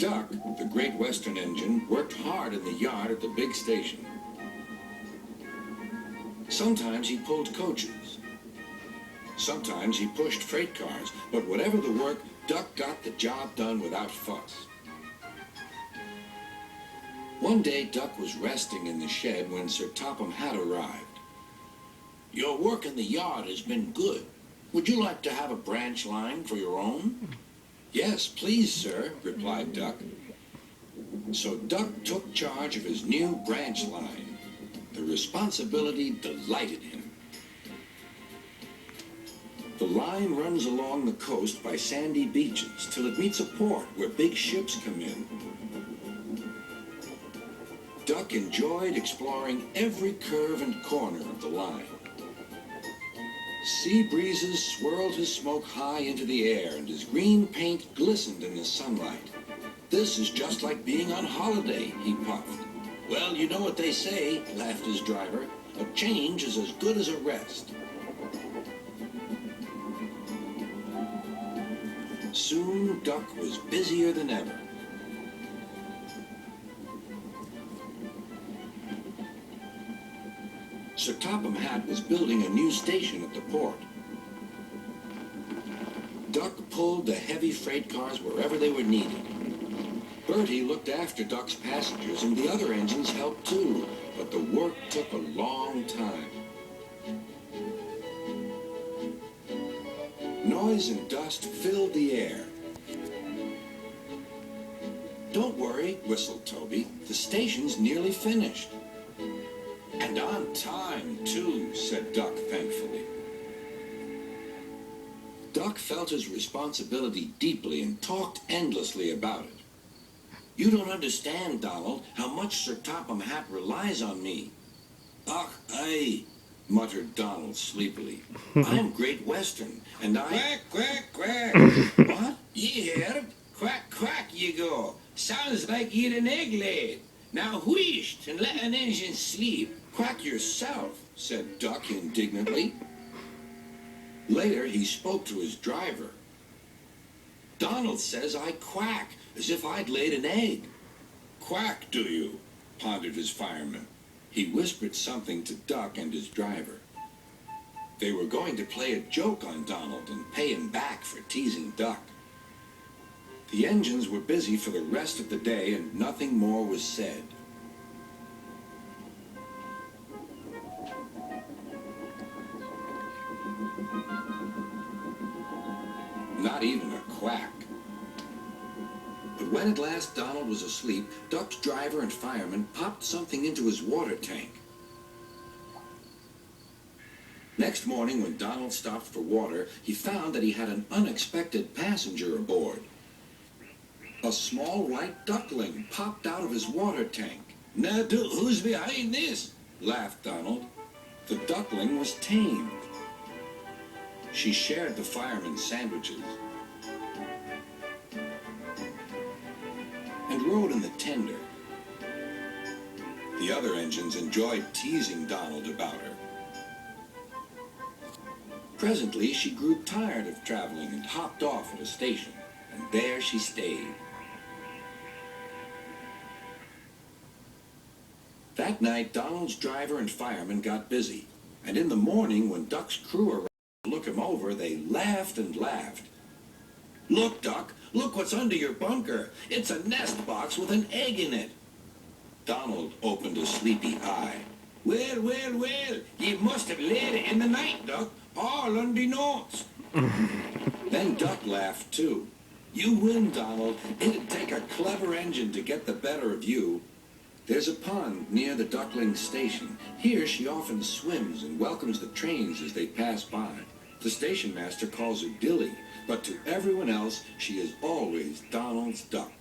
Duck, the Great Western engine, worked hard in the yard at the big station. Sometimes he pulled coaches. Sometimes he pushed freight cars, but whatever the work, Duck got the job done without fuss. One day, Duck was resting in the shed when Sir Topham Hatt arrived. "Your work in the yard has been good. Would you like to have a branch line for your own?" "Yes, please, sir," replied Duck. So Duck took charge of his new branch line. The responsibility delighted him. The line runs along the coast by sandy beaches till it meets a port where big ships come in. Duck enjoyed exploring every curve and corner of the line. Sea breezes swirled his smoke high into the air, and his green paint glistened in the sunlight. "This is just like being on holiday," he puffed. "Well, you know what they say," laughed his driver. "A change is as good as a rest." Soon, Duck was busier than ever. Sir Topham Hatt was building a new station at the port. Duck pulled the heavy freight cars wherever they were needed. Bertie looked after Duck's passengers, and the other engines helped too, but the work took a long time. Noise and dust filled the air. "Don't worry," whistled Toby. "The station's nearly finished." "And on time, too," said Duck thankfully. Duck felt his responsibility deeply and talked endlessly about it. "You don't understand, Donald, how much Sir Topham Hatt relies on me." "Ach, aye," muttered Donald sleepily. "I'm Great Western, and I—" "Quack, quack, quack." "What?" "Ye heard? Quack, quack, ye go. Sounds like ye'd an egg laid. Now wheesht and let an engine sleep." "Quack yourself," said Duck indignantly. Later, he spoke to his driver. "Donald says I quack, as if I'd laid an egg." "Quack, do you?" pondered his fireman. He whispered something to Duck and his driver. They were going to play a joke on Donald and pay him back for teasing Duck. The engines were busy for the rest of the day, and nothing more was said. Not even a quack. But when at last Donald was asleep, Duck's driver and fireman popped something into his water tank. Next morning, when Donald stopped for water, he found that he had an unexpected passenger aboard. A small white duckling popped out of his water tank. "Now, who's behind this?" laughed Donald. The duckling was tamed. She shared the fireman's sandwiches and rode in the tender. The other engines enjoyed teasing Donald about her. Presently, she grew tired of traveling and hopped off at a station, and there she stayed. That night, Donald's driver and fireman got busy, and in the morning, when Duck's crew arrived to look him over, they laughed and laughed. "Look, Duck, look what's under your bunker. It's a nest box with an egg in it." Donald opened a sleepy eye. Well, well, well, ye must have laid it in the night, Duck, all unbeknownst." Then Duck laughed too. "You win, Donald. It'd take a clever engine to get the better of you." There's a pond near the duckling station. Here she often swims and welcomes the trains as they pass by. The station master calls her Dilly, but to everyone else she is always Donald's duck.